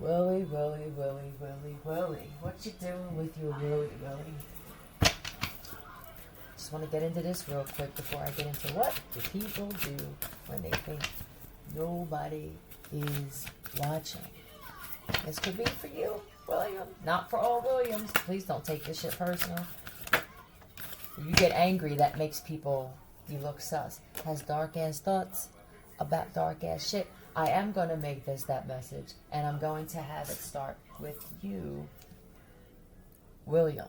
Willy, Willy, Willy, Willy, Willy. What you doing with your Willy, Willy? Just want to get into this real quick before I get into what do people do when they think nobody is watching. This could be for you, William. Not for all Williams. Please don't take this shit personal. If you get angry, that makes people, you look sus. Has dark ass thoughts about dark ass shit. I am going to make this that message, and I'm going to have it start with you, William.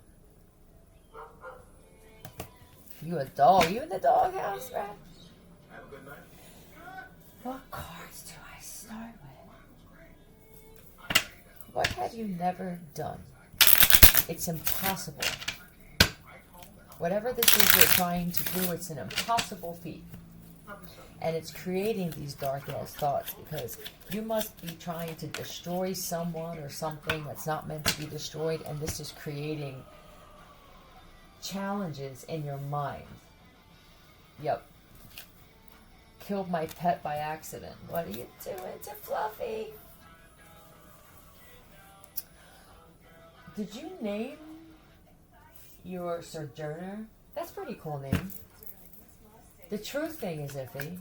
You a dog? You in the doghouse, right? Have a good night. What cards do I start with? What have you never done? It's impossible. Whatever this is you're trying to do, it's an impossible feat. And it's creating these dark ass thoughts because you must be trying to destroy someone or something that's not meant to be destroyed, and this is creating challenges in your mind. Yep. Killed my pet by accident. What are you doing to Fluffy? Did you name your Sojourner? That's a pretty cool name. The truth thing is iffy.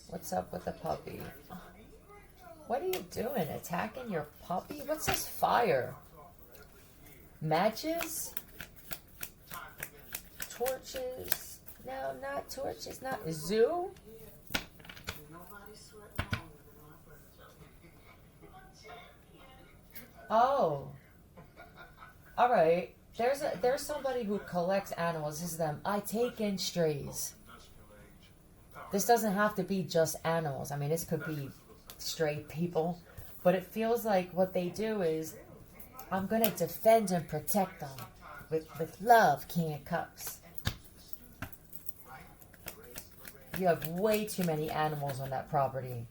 What's up with the puppy? What are you doing? Attacking your puppy? What's this fire? Matches? Torches? No, not torches. Not zoo? Oh. Alright. There's somebody who collects animals. This is them. I take in strays. This doesn't have to be just animals. I mean, this could be stray people. But it feels like what they do is, I'm going to defend and protect them with love, King of Cups. You have way too many animals on that property.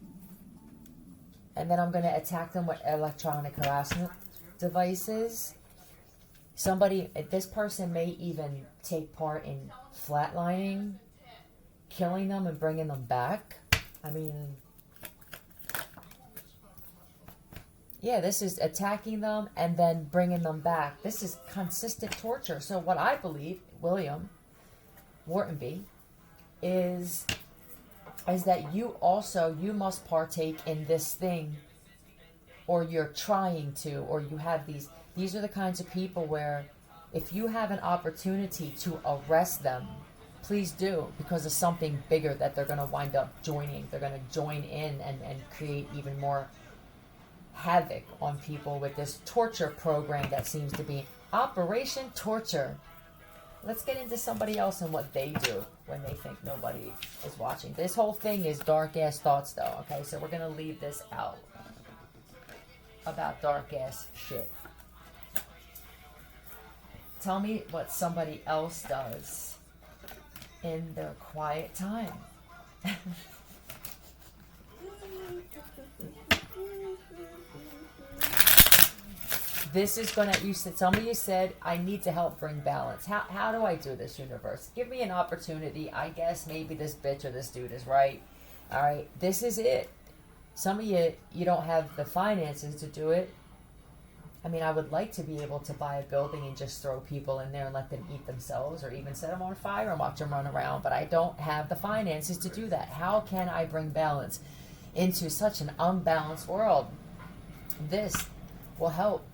And then I'm going to attack them with electronic harassment devices. This person may even take part in flatlining, killing them and bringing them back. I mean, yeah, this is attacking them and then bringing them back. This is consistent torture. So what I believe, William Whartonby, is that you must partake in this thing, or you're trying to, or you have these are the kinds of people where if you have an opportunity to arrest them, please do, because of something bigger that they're going to wind up joining. They're going to join in and create even more havoc on people with this torture program that seems to be Operation Torture. Let's get into somebody else and what they do when they think nobody is watching. This whole thing is dark ass thoughts though, okay? So we're going to leave this out about dark ass shit. Tell me what somebody else does in their quiet time. This is gonna, some of you said, I need to help bring balance. How do I do this, universe? Give me an opportunity. I guess maybe this bitch or this dude is right. Alright, this is it. Some of you don't have the finances to do it. I mean, I would like to be able to buy a building and just throw people in there and let them eat themselves, or even set them on fire and watch them run around, but I don't have the finances to do that. How can I bring balance into such an unbalanced world? This will help,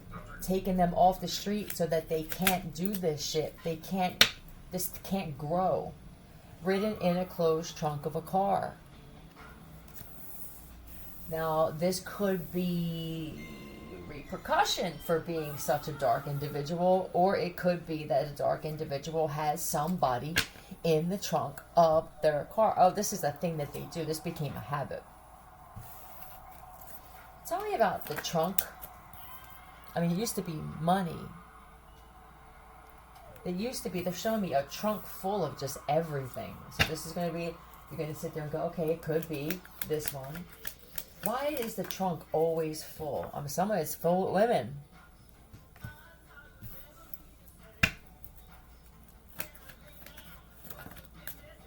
taking them off the street so that they can't do this shit. This can't grow. Ridden in a closed trunk of a car. Now, this could be repercussion for being such a dark individual, or it could be that a dark individual has somebody in the trunk of their car. Oh, this is a thing that they do. This became a habit. Tell me about the trunk. I mean, it used to be money. They're showing me a trunk full of just everything. So this is going to be, you're going to sit there and go, okay, it could be this one. Why is the trunk always full? I mean, some of it's full of women.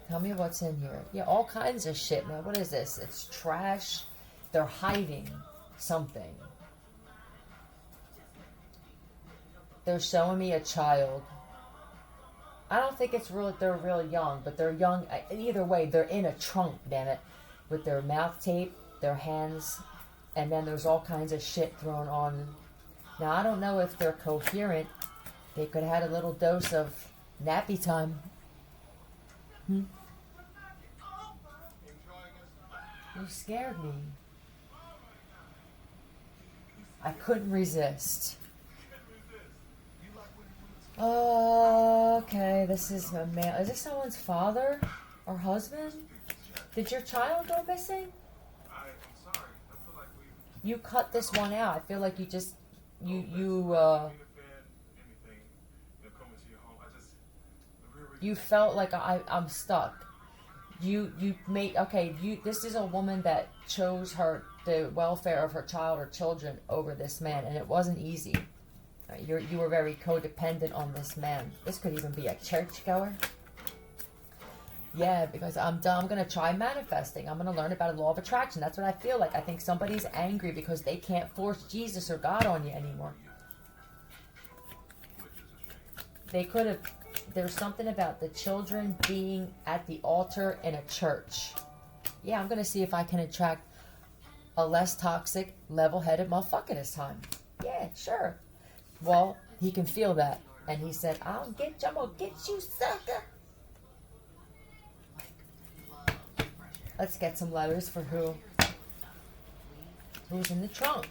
Tell me what's in here. Yeah, all kinds of shit, man. What is this? It's trash. they're hiding something. They're showing me a child. I don't think it's real. They're real young, but they're young. Either way, they're in a trunk, damn it, with their mouth taped, their hands, and then there's all kinds of shit thrown on. Now, I don't know if they're coherent. They could have had a little dose of nappy time. You scared me. I couldn't resist. Okay, this is a male. Is this someone's father or husband? Did your child go missing? I'm sorry. I feel like You cut this one out. I feel like you just you you felt like I'm stuck. You made okay. This is a woman that chose the welfare of her child or children over this man, and it wasn't easy. You were very codependent on this man. This could even be a churchgoer. Yeah, because I'm gonna try manifesting. I'm gonna learn about the law of attraction. That's what I feel like. I think somebody's angry because they can't force Jesus or God on you anymore. They could have. There's something about the children being at the altar in a church. Yeah, I'm gonna see if I can attract a less toxic, level-headed motherfucker this time. Yeah, sure. Well, he can feel that. And he said, I'm gonna get you, sucker. Let's get some letters for who? Who's in the trunk?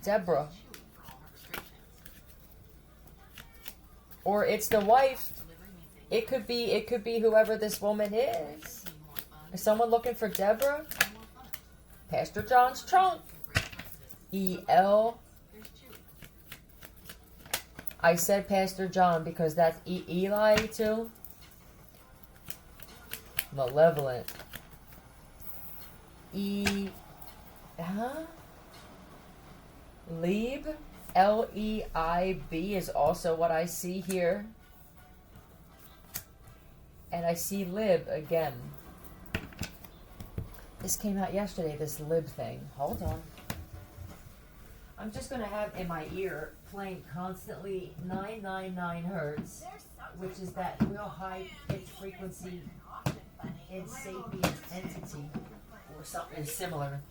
Deborah. Or it's the wife. It could be whoever this woman is. Is someone looking for Deborah? Pastor John's trunk. E-L. I said Pastor John because that's Eli too. Malevolent. Leib. L-E-I-B is also what I see here. And I see lib again. This came out yesterday, this lib thing. Hold on. I'm just going to have in my ear playing constantly 999 hertz, which is that real high pitch frequency in Sapiens entity or something similar.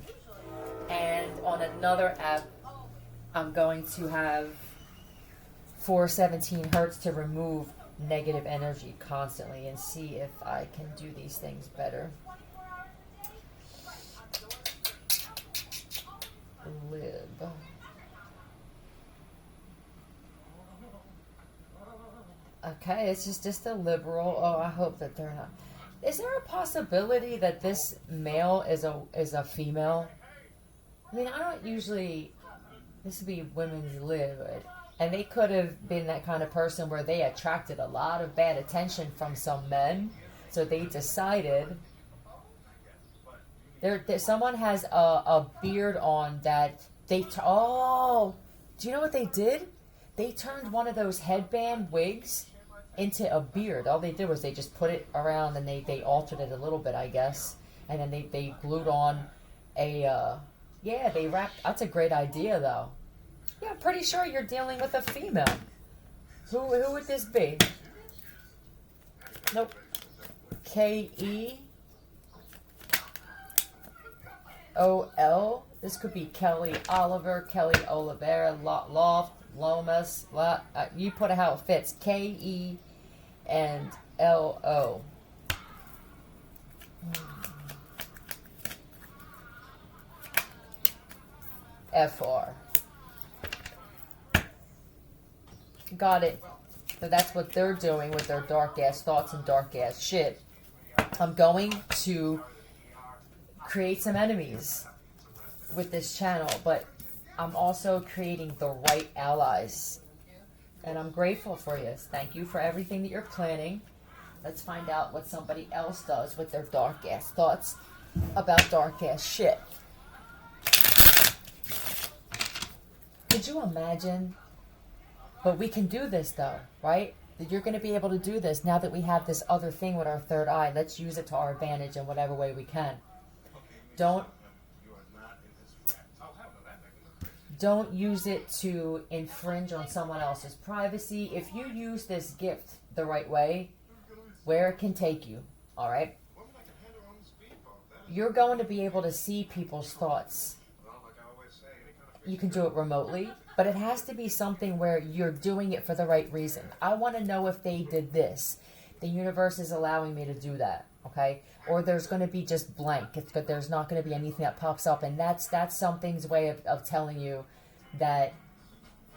And on another app, I'm going to have 417 hertz to remove negative energy constantly and see if I can do these things better. Lib. Okay, it's just a liberal. Oh, I hope that they're not. Is there a possibility that this male is a female? I mean, I don't usually. This would be women's lib, and they could have been that kind of person where they attracted a lot of bad attention from some men, so they decided. Someone has a beard on that they. Oh, do you know what they did? They turned one of those headband wigs into a beard. All they did was they just put it around and they altered it a little bit, I guess. And then they glued on they wrapped. That's a great idea, though. Yeah, I'm pretty sure you're dealing with a female. Who would this be? Nope. K-E-O-L. This could be Kelly Oliver, Kelly Oliveira, Loft, Lomas. You put it how it fits. K-E and L-O. F-R. Got it. So that's what they're doing with their dark ass thoughts and dark ass shit. I'm going to create some enemies with this channel, but I'm also creating the right allies. And I'm grateful for you. Thank you for everything that you're planning. Let's find out what somebody else does with their dark ass thoughts about dark ass shit. Could you imagine? But we can do this though, right? That you're going to be able to do this now that we have this other thing with our third eye. Let's use it to our advantage in whatever way we can. Don't Don't use it to infringe on someone else's privacy. If you use this gift the right way, where it can take you, all right? You're going to be able to see people's thoughts. You can do it remotely, but it has to be something where you're doing it for the right reason. I want to know if they did this. The universe is allowing me to do that, okay? Or there's going to be just blank. There's not going to be anything that pops up, and that's something's way of telling you that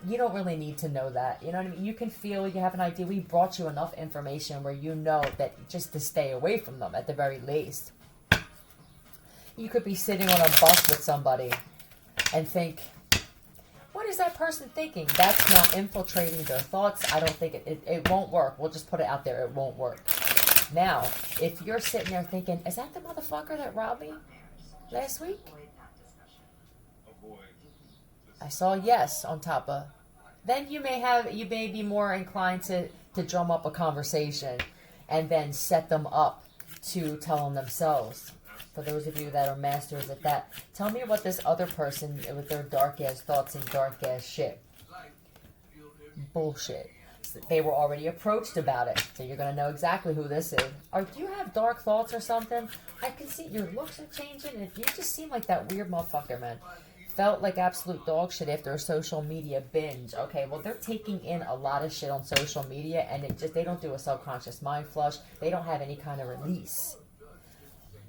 you don't really need to know that. You know what I mean? You can feel, you have an idea. We brought you enough information where you know that just to stay away from them at the very least. You could be sitting on a bus with somebody and think, what is that person thinking? That's not infiltrating their thoughts. I don't think it won't work. We'll just put it out there. It won't work. Now, if you're sitting there thinking, is that the motherfucker that robbed me last week? I saw yes on top of. Then you may be more inclined to drum up a conversation and then set them up to tell them themselves. For those of you that are masters at that, tell me what this other person with their dark ass thoughts and dark ass shit. Bullshit. They were already approached about it, so you're gonna know exactly who this is. Or do you have dark thoughts or something? I can see your looks are changing, and you just seem like that weird motherfucker, man. Felt like absolute dog shit after a social media binge. Okay, well they're taking in a lot of shit on social media, and they don't do a subconscious mind flush. They don't have any kind of release.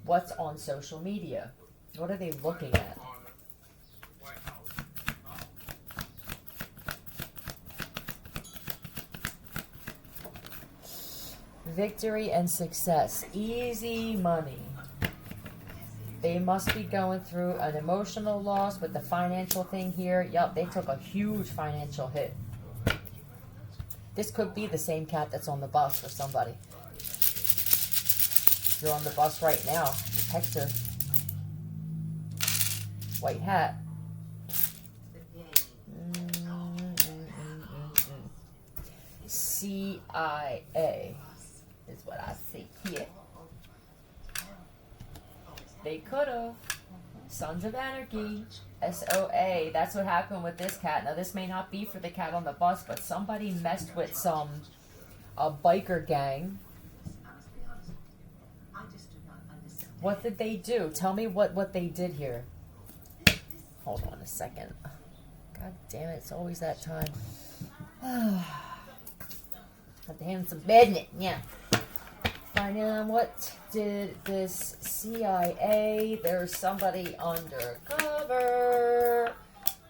What's on social media? What are they looking at? Victory and success. Easy money. They must be going through an emotional loss with the financial thing here. Yup, they took a huge financial hit. This could be the same cat that's on the bus for somebody. You're on the bus right now. Text her. White hat. CIA is what I see here. They could have. Sons of Anarchy. SOA. That's what happened with this cat. Now, this may not be for the cat on the bus, but somebody messed with a biker gang. What did they do? Tell me what they did here. Hold on a second. God damn it, it's always that time. Have to handle some business, yeah. Find out what did this CIA, there's somebody undercover.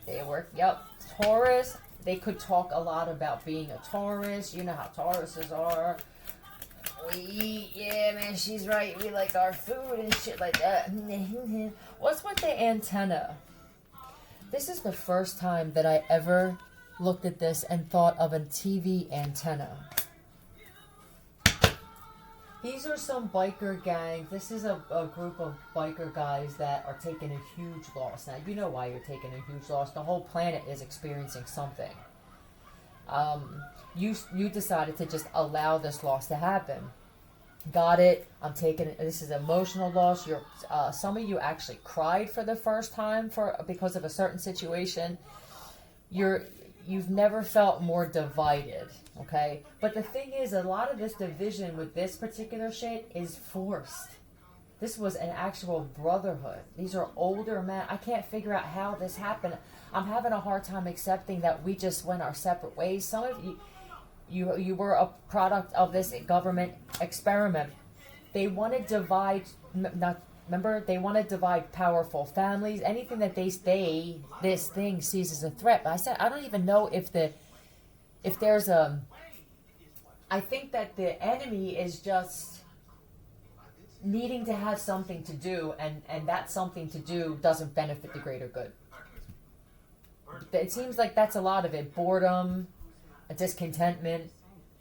They work, yep, Taurus. They could talk a lot about being a Taurus. You know how Tauruses are. Yeah, man, she's right. We like our food and shit like that. What's with the antenna? This is the first time that I ever looked at this and thought of a TV antenna. These are some biker gangs. This is a group of biker guys that are taking a huge loss. Now, you know why you're taking a huge loss. The whole planet is experiencing something. You decided to just allow this loss to happen. Got it. I'm taking it. This is emotional loss. Some of you actually cried for the first time because of a certain situation. You've never felt more divided, okay? But the thing is, a lot of this division with this particular shit is forced. This was an actual brotherhood. These are older men. I can't figure out how this happened. I'm having a hard time accepting that we just went our separate ways. Some of you were a product of this government experiment. They want to divide, they want to divide powerful families. Anything that this thing sees as a threat. But I said, I don't even know if there's I think that the enemy is just needing to have something to do, and that something to do doesn't benefit the greater good. It seems like that's a lot of it. Boredom, a discontentment,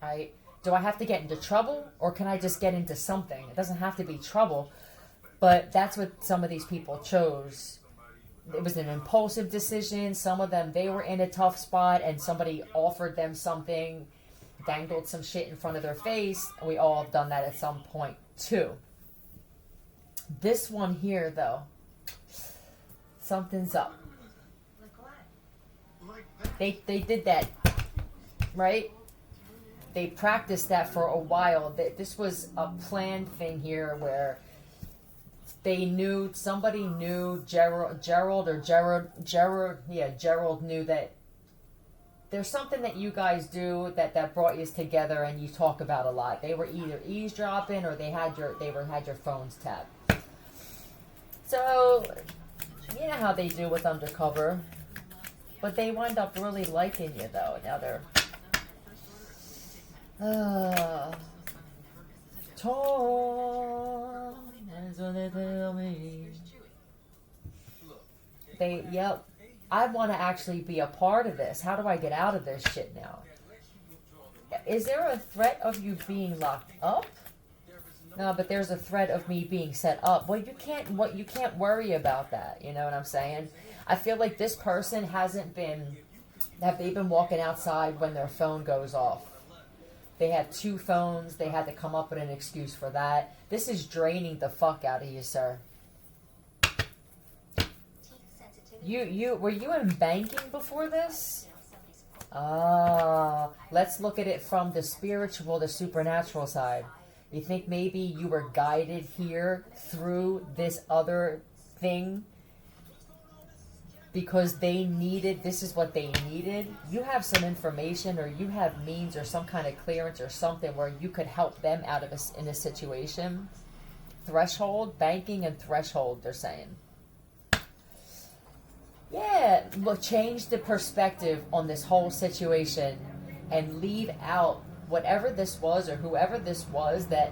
right? Do I have to get into trouble, or can I just get into something? It doesn't have to be trouble, but that's what some of these people chose. It was an impulsive decision. Some of them, they were in a tough spot, and somebody offered them something, dangled some shit in front of their face, and we all have done that at some point, too. This one here, though, something's up. They did that, right? They practiced that for a while. This was a planned thing here where somebody knew Gerald knew that there's something that you guys do that brought you together and you talk about a lot. They were either eavesdropping or they had your phones tapped. So you know how they do with undercover, but they wind up really liking you though. Now they're torn. That's what they tell me. Yep. I want to actually be a part of this. How do I get out of this shit now? Is there a threat of you being locked up? No, but there's a threat of me being set up. Well, you can't worry about that. You know what I'm saying? I feel like this person have they been walking outside when their phone goes off? They had 2 phones. They had to come up with an excuse for that. This is draining the fuck out of you, sir. Were you in banking before this? Let's look at it from the spiritual, the supernatural side. You think maybe you were guided here through this other thing because this is what they needed? You have some information or you have means or some kind of clearance or something where you could help them out of in a situation. Threshold, banking and threshold, they're saying. Yeah, look, change the perspective on this whole situation and leave out whatever this was or whoever this was that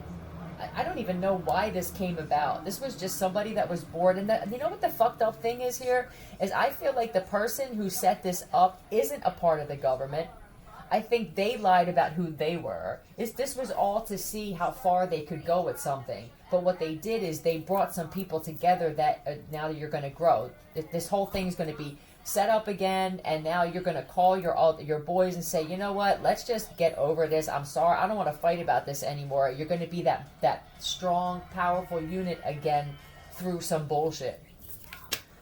I don't even know why this came about. This was just somebody that was bored. And you know what the fucked up thing is here? Is I feel like the person who set this up isn't a part of the government. I think they lied about who they were. This was all to see how far they could go with something. But what they did is they brought some people together that now you're going to grow. This whole thing is going to be set up again, and now you're going to call your boys and say, you know what, let's just get over this. I'm sorry, I don't want to fight about this anymore. You're going to be that strong, powerful unit again through some bullshit.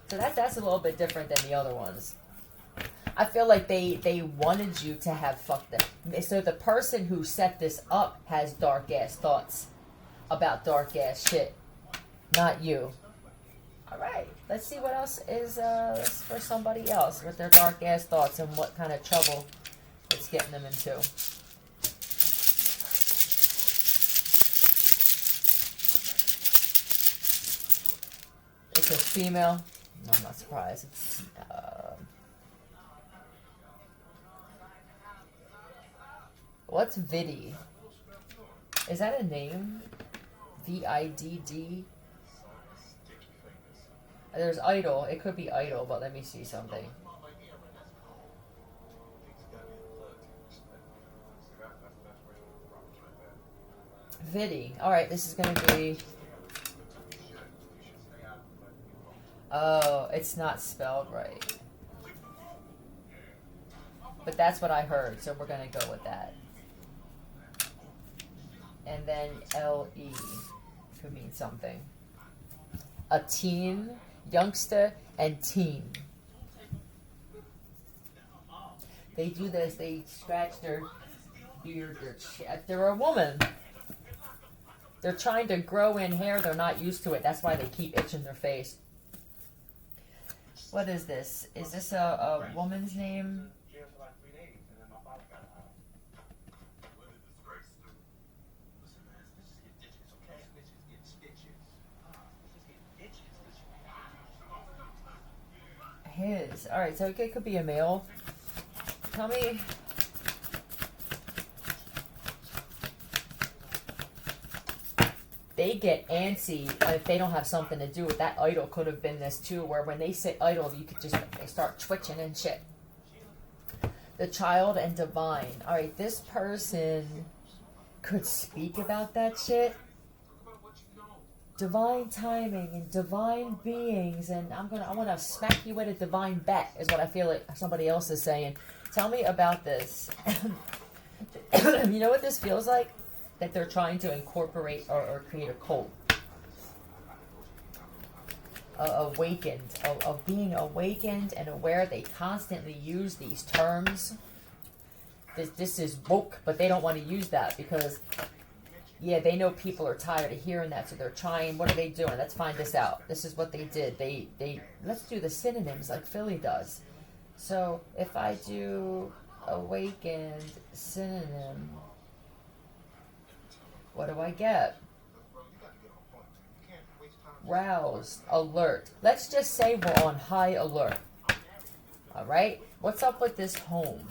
So that's a little bit different than the other ones. I feel like they wanted you to have fucked them. So the person who set this up has dark ass thoughts about dark ass shit, not you. All right, let's see what else is for somebody else with their dark ass thoughts and what kind of trouble it's getting them into. It's a female. No, I'm not surprised. It's, what's Viddy? Is that a name? VIDD? There's Idol. It could be Idol, but let me see something. Viddy. Alright, this is going to be... Oh, it's not spelled right. But that's what I heard, so we're going to go with that. And then LE could mean something. A teen, youngster, and teen. They do this, they scratch their beard, they're a woman. They're trying to grow in hair, they're not used to it. That's why they keep itching their face. What is this? Is this a woman's name? His. Alright, so it could be a male. Tell me. They get antsy if they don't have something to do with that. Idol could have been this too, where when they say idol, you could they start twitching and shit. The child and divine. Alright, this person could speak about that shit. Divine timing and divine beings, and I want to smack you with a divine bet is what I feel like somebody else is saying. Tell me about this. You know what this feels like? That they're trying to incorporate or create a cult. awakened, of being awakened and aware. They constantly use these terms. This is woke, but they don't want to use that because, yeah, they know people are tired of hearing that, so they're trying. What are they doing? Let's find this out. This is what they did. They let's do the synonyms like Philly does. So if I do awakened synonym, what do I get? Roused, alert. Let's just say we're on high alert. All right. What's up with this home?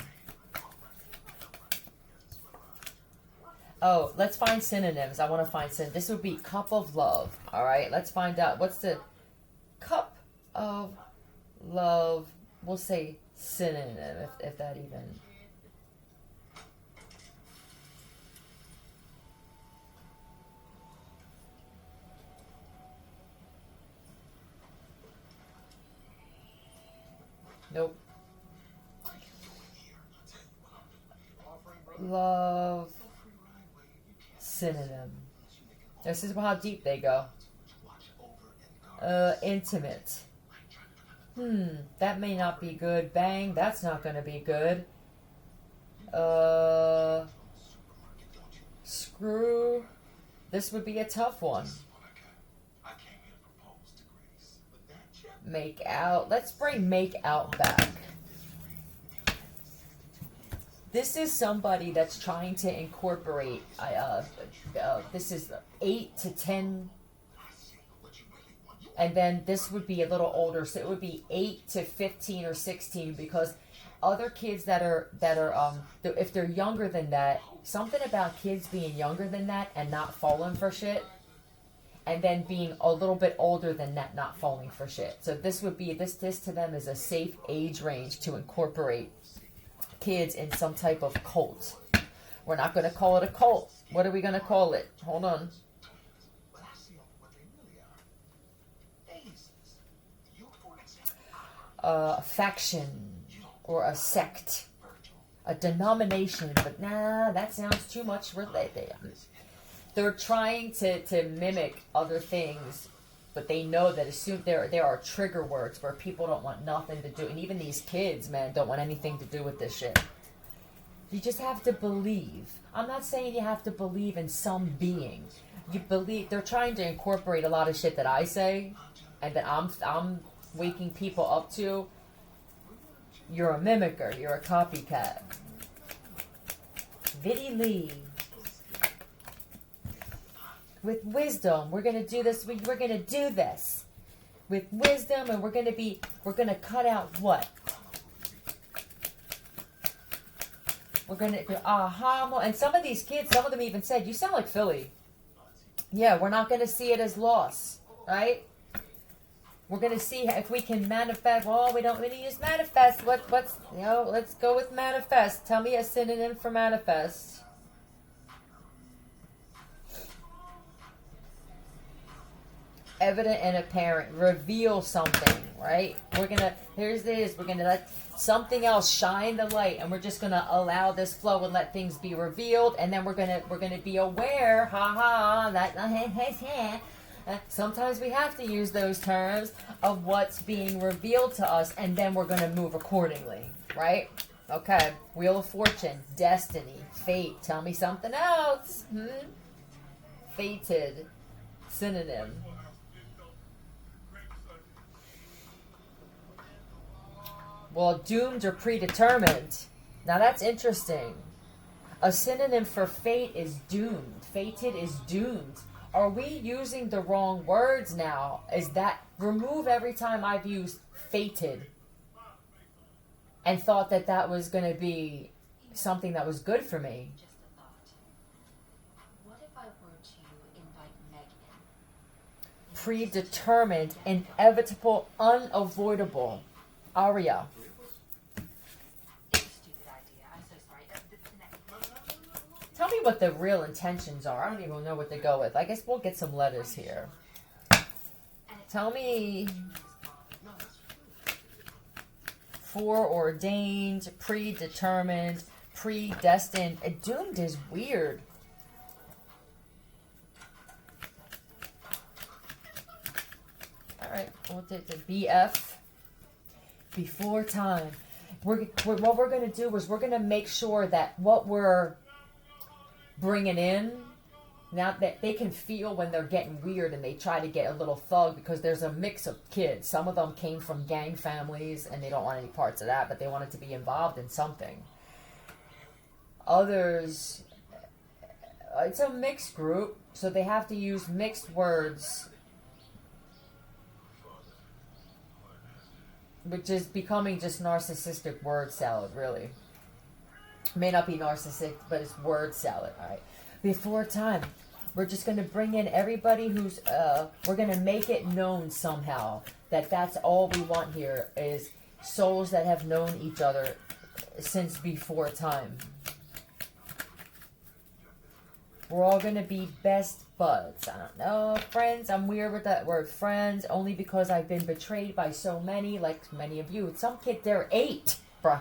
Oh, let's find synonyms. I want to find synonyms. This would be cup of love. All right. Let's find out. What's the cup of love? We'll say synonym, if that even. Nope. Love synonym. This is how deep they go. Intimate. That may not be good. Bang, that's not going to be good. Screw. This would be a tough one. Make out. Let's bring make out back. This is somebody that's trying to incorporate. This is 8 to 10, and then this would be a little older, so it would be 8 to 15 or 16. Because other kids that are if they're younger than that, something about kids being younger than that and not falling for shit, and then being a little bit older than that, not falling for shit. So this would be this to them is a safe age range to incorporate kids in some type of cult. We're not going to call it a cult. What are we going to call it? Hold on. A faction or a sect, a denomination. But nah, that sounds too much. They're trying to mimic other things, but they know that as soon there are trigger words where people don't want nothing to do, and even these kids, man, don't want anything to do with this shit. You just have to believe. I'm not saying you have to believe in some being. You believe. They're trying to incorporate a lot of shit that I say, and that I'm waking people up to. You're a mimicker. You're a copycat. Viddy Lee. With wisdom, we're gonna do this. We're gonna do this with wisdom, and we're gonna cut out what? We're gonna do aha. And some of these kids, some of them even said, "You sound like Philly." Yeah, we're not gonna see it as loss, right? We're gonna see if we can manifest. Well, we don't really use manifest. What's let's go with manifest. Tell me a synonym for manifest. Evident and apparent. Reveal something, right? We're gonna let something else shine the light, and we're just gonna allow this flow and let things be revealed, and then we're gonna be aware, that sometimes we have to use those terms of what's being revealed to us, and then we're gonna move accordingly, right? Okay. Wheel of Fortune, destiny, fate. Tell me something else. Fated, synonym. Well, doomed or predetermined. Now that's interesting. A synonym for fate is doomed. Fated is doomed. Are we using the wrong words now? Is that remove every time I've used fated and thought that was going to be something that was good for me? Just a thought. What if I were to invite Megan? Predetermined, inevitable, unavoidable. Aria. It's a stupid idea. I'm so sorry. The next. Tell me what the real intentions are. I don't even know what to go with. I guess we'll get some letters here. Tell me. Foreordained, predetermined, predestined. Doomed is weird. Alright, BF, before time. What we're going to do is we're going to make sure that what we're bringing in, now that they can feel when they're getting weird and they try to get a little thug, because there's a mix of kids. Some of them came from gang families and they don't want any parts of that, but they wanted to be involved in something. Others, it's a mixed group, so they have to use mixed words, which is becoming just narcissistic word salad, really. May not be narcissistic, but it's word salad, all right? Before time, we're just going to bring in everybody who's, we're going to make it known somehow that that's all we want here is souls that have known each other since before time. We're all going to be best buds. I don't know, friends. I'm weird with that word friends only because I've been betrayed by so many, like many of you. Some kid, they're 8, bruh.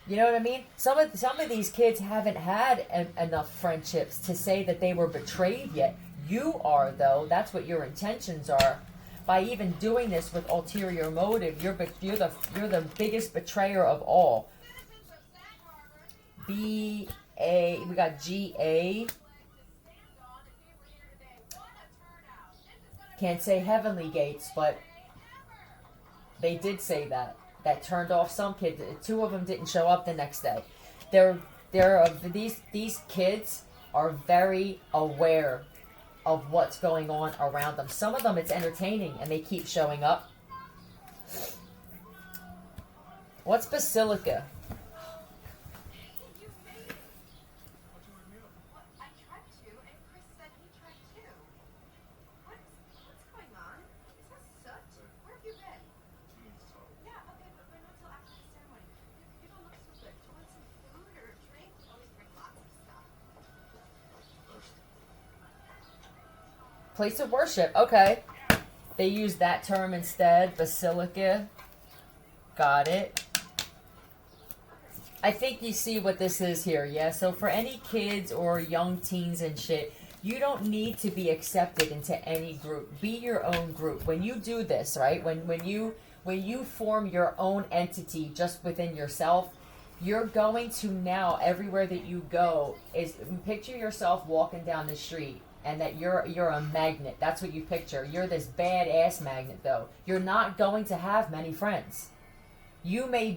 You know what I mean? Some of these kids haven't had enough friendships to say that they were betrayed yet. You are, though. That's what your intentions are. By even doing this with ulterior motive, you're the biggest betrayer of all. We got GA. Can't say heavenly gates, but they did say that. That turned off some kids. 2 of them didn't show up the next day. These kids are very aware of what's going on around them. Some of them it's entertaining and they keep showing up. What's Basilica? Place of worship. Okay. They use that term instead. Basilica. Got it. I think you see what this is here, yeah? So for any kids or young teens and shit, you don't need to be accepted into any group. Be your own group. When you do this, right? When you form your own entity just within yourself, you're going to now, everywhere that you go, is picture yourself walking down the street. And that you're a magnet. That's what you picture. You're this badass magnet, though. You're not going to have many friends. You may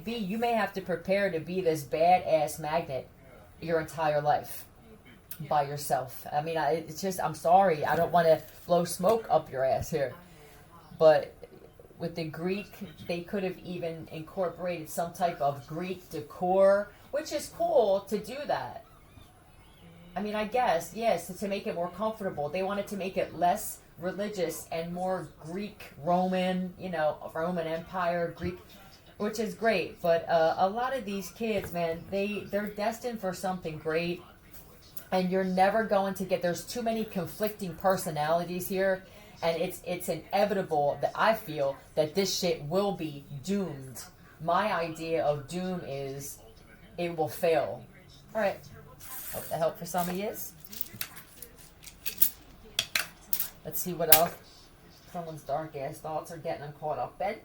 have to prepare to be this badass magnet your entire life by yourself. I mean, it's just, I'm sorry. I don't want to blow smoke up your ass here. But with the Greek, they could have even incorporated some type of Greek decor, which is cool to do that. I mean, I guess, yes, to make it more comfortable. They wanted to make it less religious and more Greek, Roman, Roman Empire, Greek, which is great. But a lot of these kids, man, they're destined for something great. And you're never going to get, there's too many conflicting personalities here. And it's inevitable that I feel that this shit will be doomed. My idea of doom is it will fail. All right. Hope that helped for some of you. Let's see what else someone's dark ass thoughts are getting them caught up in. You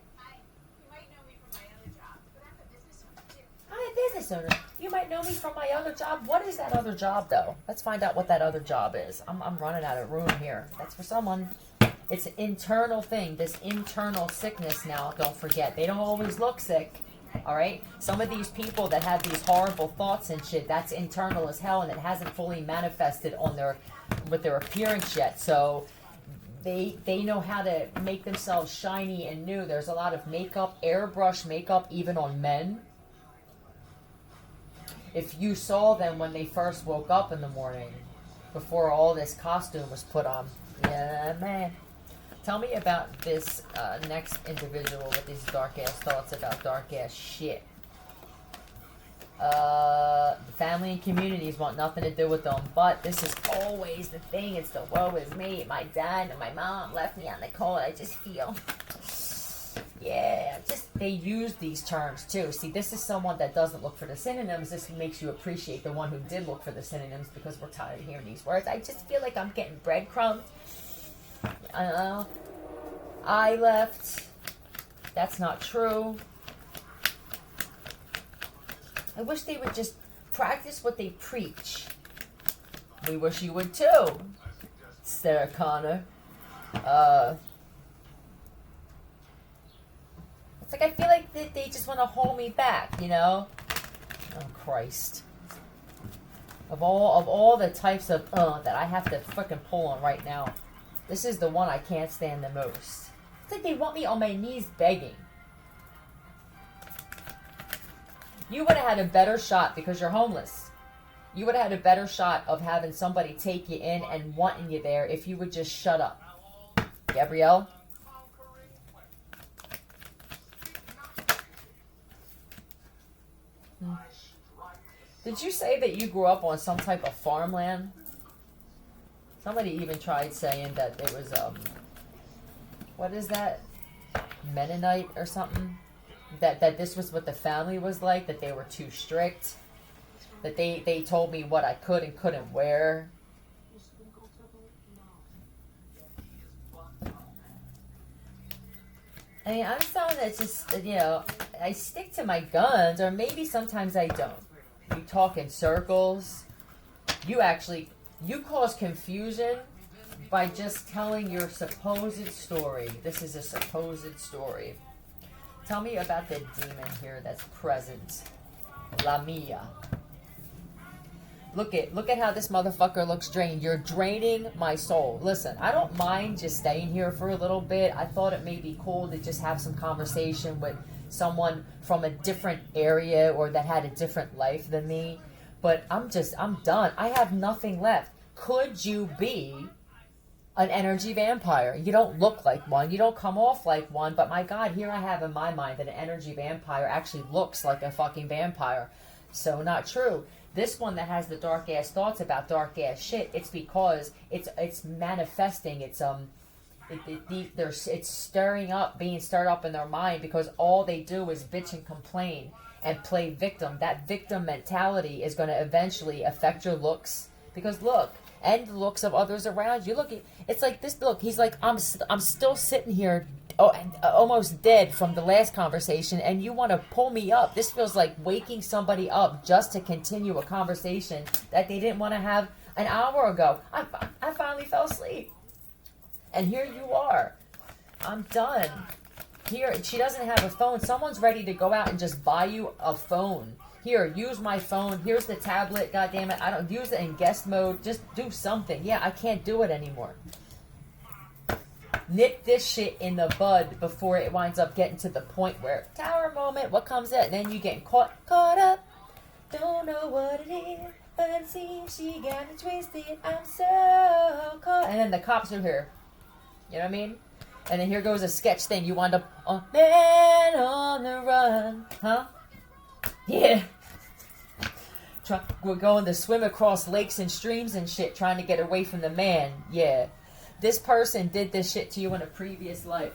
might know me from my other job, but I'm a business owner too. I'm a business owner. You might know me from my other job. What is that other job, though? Let's find out what that other job is. I'm running out of room here. That's for someone. It's an internal thing. This internal sickness now, don't forget. They don't always look sick. All right, some of these people that have these horrible thoughts and shit, that's internal as hell, and it hasn't fully manifested on with their appearance yet. So they know how to make themselves shiny and new. There's a lot of makeup, airbrush makeup, even on men. If you saw them when they first woke up in the morning, before all this costume was put on, yeah, man. Tell me about this next individual with these dark-ass thoughts about dark-ass shit. Family and communities want nothing to do with them, but this is always the thing. It's the woe is me. My dad and my mom left me on the cold. I just feel... Yeah, they use these terms, too. See, this is someone that doesn't look for the synonyms. This makes you appreciate the one who did look for the synonyms because we're tired of hearing these words. I just feel like I'm getting breadcrumbs. I left. That's not true. I wish they would just practice what they preach. We wish you would too, Sarah Connor. It's like I feel like they just want to hold me back, you know? Oh Christ! Of all the types of that I have to freaking pull on right now, this is the one I can't stand the most. It's like they want me on my knees begging. You would have had a better shot because you're homeless. You would have had a better shot of having somebody take you in and wanting you there if you would just shut up. Gabrielle? Did you say that you grew up on some type of farmland? Somebody even tried saying that there was, what is that? Mennonite or something? That this was what the family was like, that they were too strict. That they told me what I could and couldn't wear. I mean, I'm someone that's just, you know, I stick to my guns, or maybe sometimes I don't. You talk in circles. You cause confusion by just telling your supposed story. This is a supposed story. Tell me about the demon here that's present. Lamia. Look at how this motherfucker looks drained. You're draining my soul. Listen, I don't mind just staying here for a little bit. I thought it may be cool to just have some conversation with someone from a different area or that had a different life than me. But I'm done. I have nothing left. Could you be an energy vampire? You don't look like one. You don't come off like one. But my God, here I have in my mind that an energy vampire actually looks like a fucking vampire. So not true. This one that has the dark ass thoughts about dark ass shit, it's because it's manifesting. It's being stirred up in their mind because all they do is bitch and complain and play victim. That victim mentality is going to eventually affect your looks because look, and the looks of others around you. Look, it's like this look. He's like, I'm still sitting here, almost dead from the last conversation, and you want to pull me up. This feels like waking somebody up just to continue a conversation that they didn't want to have an hour ago. I finally fell asleep. And here you are. I'm done. Here, she doesn't have a phone. Someone's ready to go out and just buy you a phone. Here, use my phone. Here's the tablet. God damn it. I don't use it in guest mode. Just do something. Yeah, I can't do it anymore. Nip this shit in the bud before it winds up getting to the point where tower moment, what comes in? And then you getting caught up. Don't know what it is, but it seems she got it twisted. I'm so caught. And then the cops are here. You know what I mean? And then here goes a sketch thing. You wind up on Man on the Run. Huh? Yeah. We're going to swim across lakes and streams and shit trying to get away from the man. Yeah. This person did this shit to you in a previous life.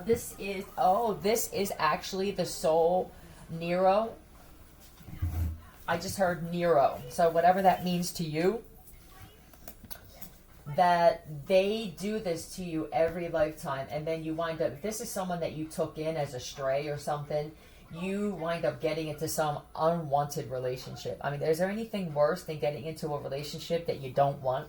This is actually the soul Nero. I just heard Nero. So whatever that means to you, that they do this to you every lifetime, and then you wind up, this is someone that you took in as a stray or something, you wind up getting into some unwanted relationship. I mean, is there anything worse than getting into a relationship that you don't want?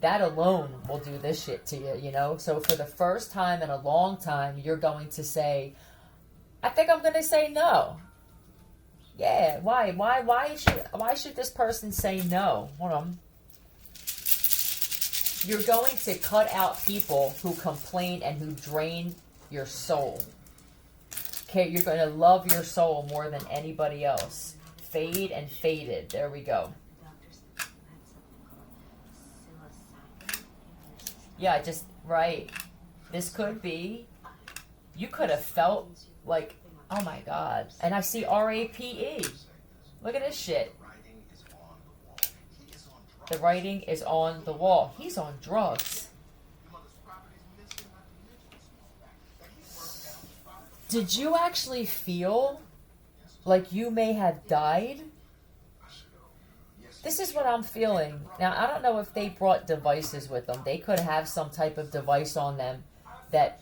That alone will do this shit to you, you know? So for the first time in a long time, you're going to say, I think I'm going to say no. Yeah, why? Why should this person say no? Hold on. You're going to cut out people who complain and who drain your soul. Okay, you're going to love your soul more than anybody else. Fade and faded. There we go. Yeah, just, right. This could be, you could have felt like, oh my God. And I see RAPE. Look at this shit. The writing is on the wall. He's on drugs. Did you actually feel like you may have died? This is what I'm feeling. Now, I don't know if they brought devices with them. They could have some type of device on them that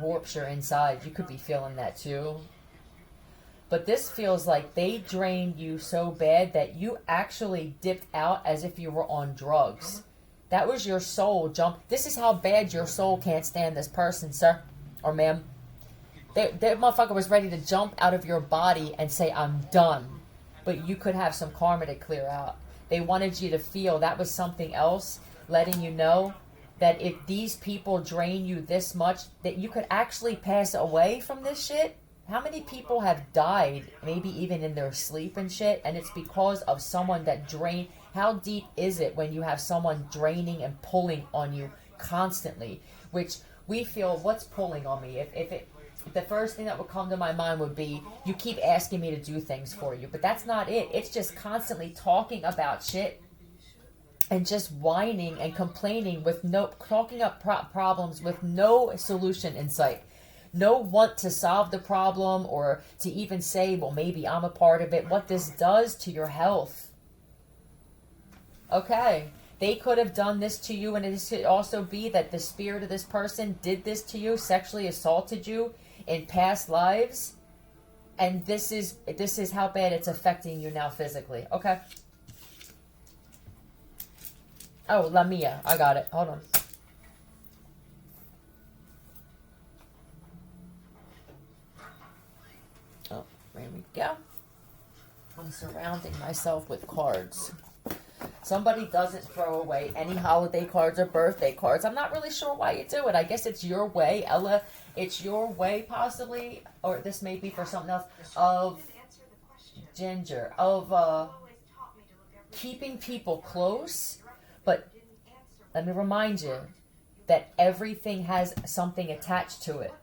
warps your inside. You could be feeling that too. But this feels like they drained you so bad that you actually dipped out as if you were on drugs. That was your soul jump. This is how bad your soul can't stand this person, sir or ma'am. That motherfucker was ready to jump out of your body and say, I'm done. But you could have some karma to clear out. They wanted you to feel that was something else, letting you know that if these people drain you this much, that you could actually pass away from this shit. How many people have died, maybe even in their sleep and shit, and it's because of someone that drained? How deep is it when you have someone draining and pulling on you constantly? Which we feel, what's pulling on me? If the first thing that would come to my mind would be, you keep asking me to do things for you. But that's not it. It's just constantly talking about shit and just whining and complaining with talking up problems with no solution in sight. No want to solve the problem or to even say, well, maybe I'm a part of it. What this does to your health. Okay. They could have done this to you, and it could also be that the spirit of this person did this to you, sexually assaulted you in past lives. And this is how bad it's affecting you now physically. Okay. Oh, Lamia. I got it. Hold on. Oh, there we go. I'm surrounding myself with cards. Somebody doesn't throw away any holiday cards or birthday cards. I'm not really sure why you do it. I guess it's your way, Ella. It's your way, possibly, or this may be for something else, of Ginger, of keeping people close. But let me remind you that everything has something attached to it.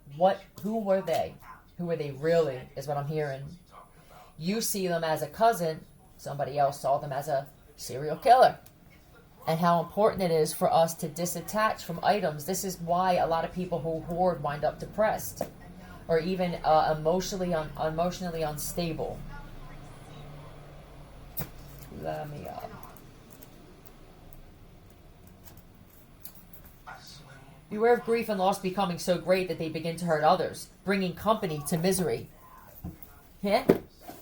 Who were they? Who were they really, is what I'm hearing. You see them as a cousin. Somebody else saw them as a serial killer. And how important it is for us to disattach from items. This is why a lot of people who hoard wind up depressed or even emotionally unstable. Let me Beware of grief and loss becoming so great that they begin to hurt others, bringing company to misery. Yeah?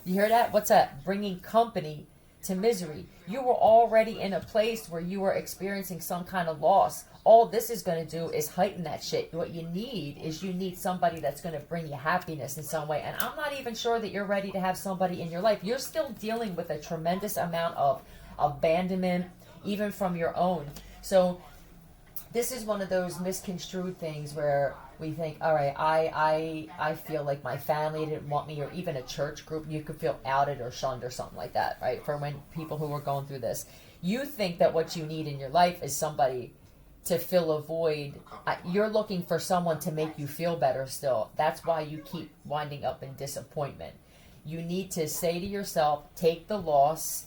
You hear that? What's that? Bringing company to misery. You were already in a place where you were experiencing some kind of loss. All this is going to do is heighten that shit. What you need is somebody that's going to bring you happiness in some way. And I'm not even sure that you're ready to have somebody in your life. You're still dealing with a tremendous amount of abandonment, even from your own. So this is one of those misconstrued things where we think, all right, I feel like my family didn't want me, or even a church group, you could feel outed or shunned or something like that, right? For when people who are going through this. You think that what you need in your life is somebody to fill a void. You're looking for someone to make you feel better still. That's why you keep winding up in disappointment. You need to say to yourself, take the loss,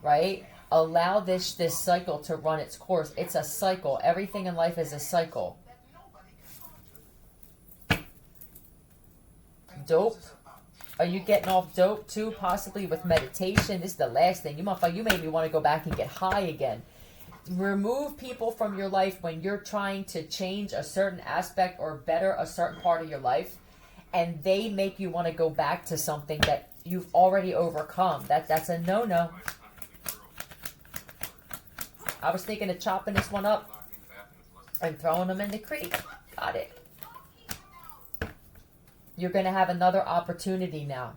right? Allow this cycle to run its course. It's a cycle. Everything in life is a cycle. Dope. Are you getting off dope too? Possibly with meditation. This is the last thing. You made me want to go back and get high again. Remove people from your life when you're trying to change a certain aspect or better a certain part of your life, and they make you want to go back to something that you've already overcome. That's a no-no. I was thinking of chopping this one up and throwing them in the creek. Got it. You're going to have another opportunity now.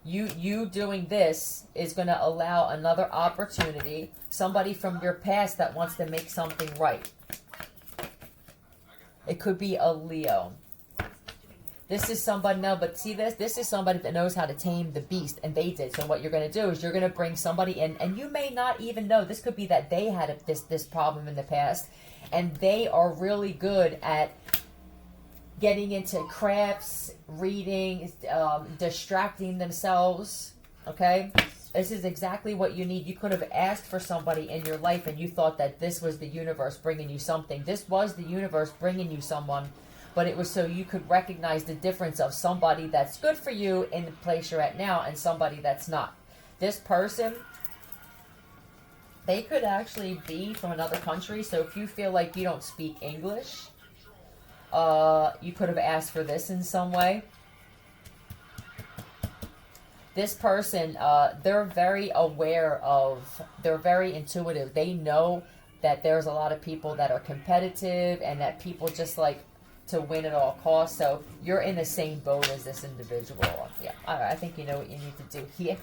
You doing this is going to allow another opportunity. Somebody from your past that wants to make something right. It could be a Leo. This is somebody, no, but see this? This is somebody that knows how to tame the beast, and they did. So what you're going to do is you're going to bring somebody in, and you may not even know. This could be that they had this problem in the past, and they are really good at getting into crafts, reading, distracting themselves, okay? This is exactly what you need. You could have asked for somebody in your life, and you thought that this was the universe bringing you something. This was the universe bringing you someone, but it was so you could recognize the difference of somebody that's good for you in the place you're at now and somebody that's not. This person They could actually be from another country. So if you feel like you don't speak English, you could have asked for this in some way. This person, they're very aware of, they're very intuitive. They know that there's a lot of people that are competitive and that people just like to win at all costs. So you're in the same boat as this individual. Yeah, all right, I think you know what you need to do here.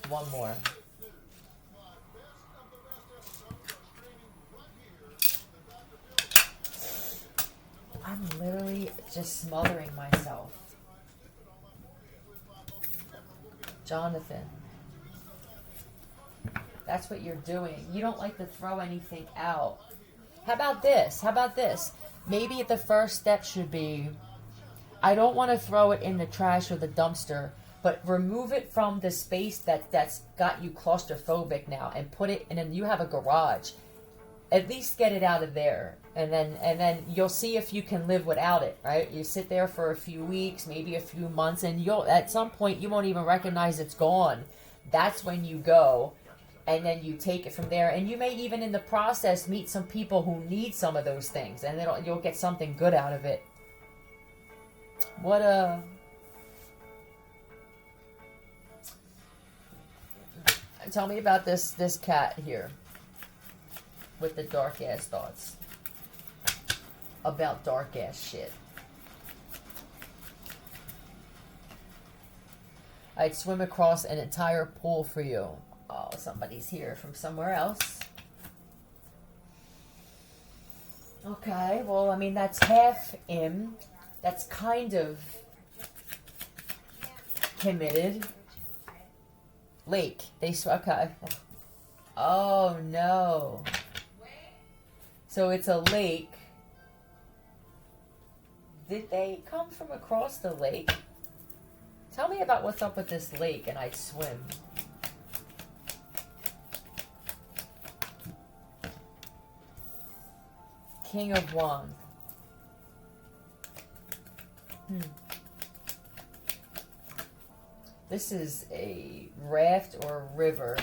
One more. I'm literally just smothering myself. Jonathan. That's what you're doing. You don't like to throw anything out. How about this? How about this? Maybe the first step should be, I don't want to throw it in the trash or the dumpster, but remove it from the space that's got you claustrophobic now and put it in, and you have a garage. At least get it out of there, and then you'll see if you can live without it, right? You sit there for a few weeks, maybe a few months, and you'll at some point you won't even recognize it's gone. That's when you go, and then you take it from there, and you may even in the process meet some people who need some of those things, and then you'll get something good out of it. What tell me about this cat here with the dark ass thoughts about dark ass shit. I'd swim across an entire pool for you. Oh, somebody's here from somewhere else. Okay, well, I mean, that's half him. That's kind of committed. Lake. Okay. Oh, no. So it's a lake. Did they come from across the lake? Tell me about what's up with this lake and I'd swim. King of Wands. This is a raft or a river.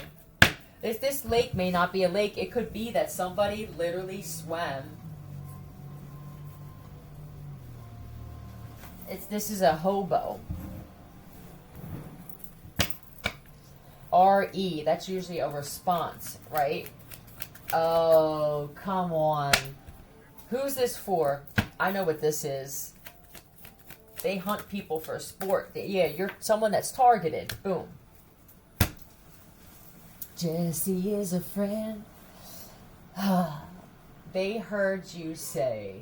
This lake may not be a lake. It could be that somebody literally swam. This is a hobo. R-E, that's usually a response, right? Oh, come on. Who's this for? I know what this is. They hunt people for sport. Yeah, you're someone that's targeted. Boom. Jesse is a friend. They heard you say.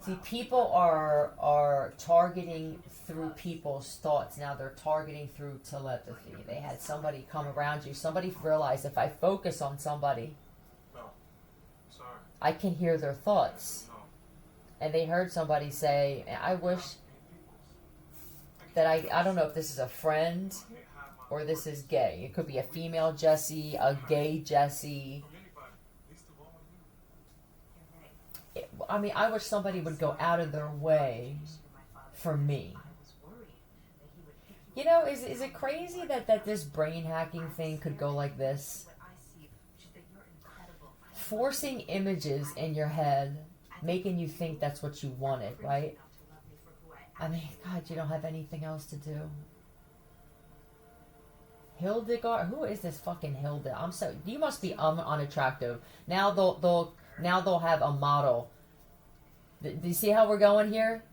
See, people are targeting through people's thoughts. Now they're targeting through telepathy. They had somebody come around you. Somebody realized if I focus on somebody, No. Sorry. I can hear their thoughts. No. And they heard somebody say, I wish that I don't know if this is a friend or this is gay. It could be a female Jesse, a gay Jesse. I mean, I wish somebody would go out of their way for me. You know, is it crazy that this brain hacking thing could go like this? Forcing images in your head, making you think that's what you wanted, right? I mean, God, you don't have anything else to do. Hildegard, who is this fucking Hilda? You must be unattractive. Now they'll have a model. Do you see how we're going here?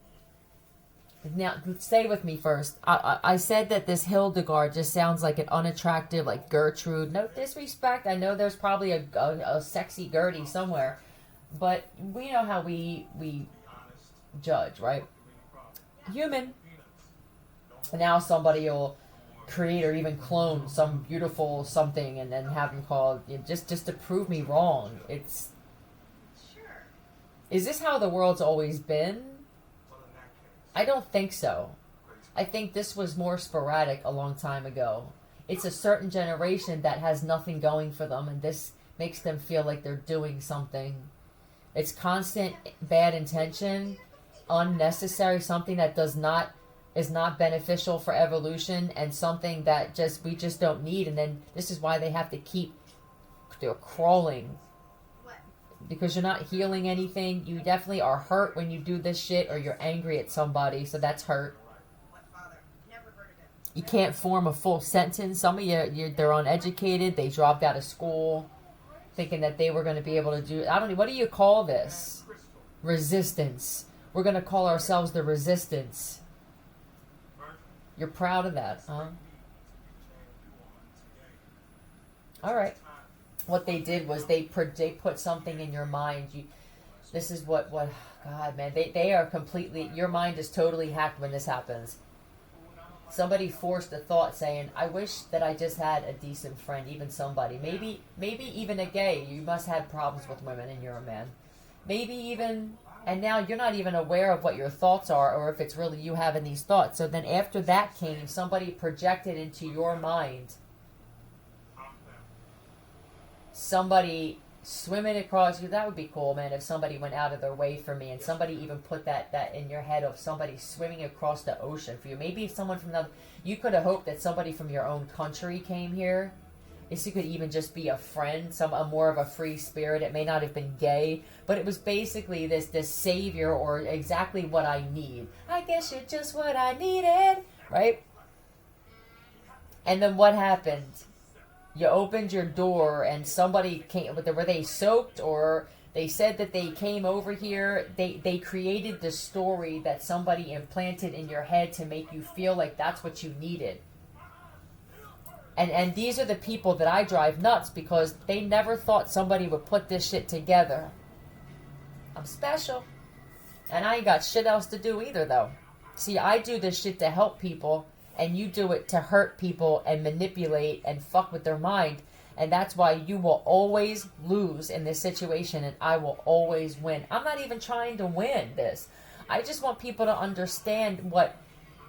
Now, stay with me first. I said that this Hildegard just sounds like an unattractive, like Gertrude. No disrespect. I know there's probably a sexy Gertie somewhere. But we know how we judge, right? Human. And now somebody will create or even clone some beautiful something and then have them called, just to prove me wrong. Is this how the world's always been? I don't think so. I think this was more sporadic a long time ago. It's a certain generation that has nothing going for them, and this makes them feel like they're doing something. It's constant bad intention, unnecessary, something that does not is not beneficial for evolution and something that we just don't need. And then this is why they have to keep crawling, What? because you're not healing anything. You definitely are hurt when you do this shit, or you're angry at somebody, so that's hurt. What father? Never heard of it. You can't form a full sentence. Some of they're uneducated. They dropped out of school thinking that they were going to be able to do, I don't know, what do you call this? Resistance. We're going to call ourselves the resistance. You're proud of that, huh? All right. What they did was they put something in your mind. This is what God, man, they are completely, your mind is totally hacked when this happens. Somebody forced a thought saying, I wish that I just had a decent friend, even somebody. Maybe even a gay. You must have problems with women and you're a man. Maybe even, and now you're not even aware of what your thoughts are or if it's really you having these thoughts. So then after that came, somebody projected into your mind somebody swimming across you. That would be cool, man, if somebody went out of their way for me and somebody even put that in your head of somebody swimming across the ocean for you. Maybe if someone from another, you could have hoped that somebody from your own country came here. This could even just be a friend, a more of a free spirit. It may not have been gay, but it was basically this savior, or exactly what I need. I guess you're just what I needed, right? And then what happened? You opened your door and somebody came. Were they soaked, or they said that they came over here? They created the story that somebody implanted in your head to make you feel like that's what you needed. And these are the people that I drive nuts, because they never thought somebody would put this shit together. I'm special. And I ain't got shit else to do either, though. See, I do this shit to help people, and you do it to hurt people and manipulate and fuck with their mind. And that's why you will always lose in this situation, and I will always win. I'm not even trying to win this. I just want people to understand what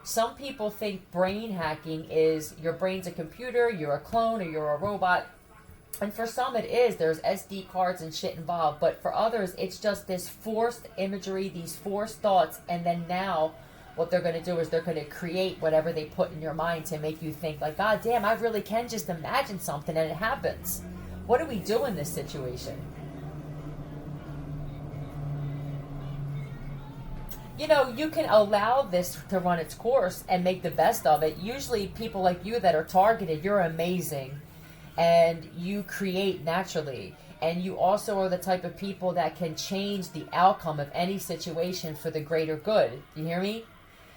some people think brain hacking is. Your brain's a computer, you're a clone, or you're a robot. And for some it is. There's SD cards and shit involved. But for others, it's just this forced imagery, these forced thoughts, and then now what they're going to do is they're going to create whatever they put in your mind to make you think like, God damn, I really can just imagine something and it happens. What do we do in this situation? You know, you can allow this to run its course and make the best of it. Usually people like you that are targeted, you're amazing and you create naturally. And you also are the type of people that can change the outcome of any situation for the greater good. You hear me?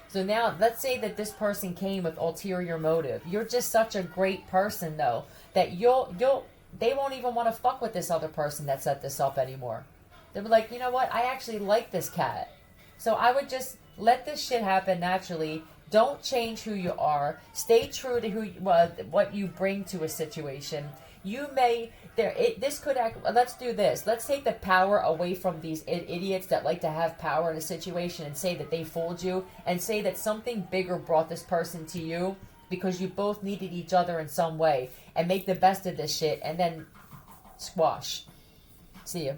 So now, let's say that this person came with ulterior motive. You're just such a great person, though, that they won't even want to fuck with this other person that set this up anymore. They'll be like, you know what? I actually like this cat. So I would just let this shit happen naturally. Don't change who you are. Stay true to what you bring to a situation. You may this could act. Let's do this. Let's take the power away from these idiots that like to have power in a situation and say that they fooled you, and say that something bigger brought this person to you because you both needed each other in some way, and make the best of this shit, and then squash. See you.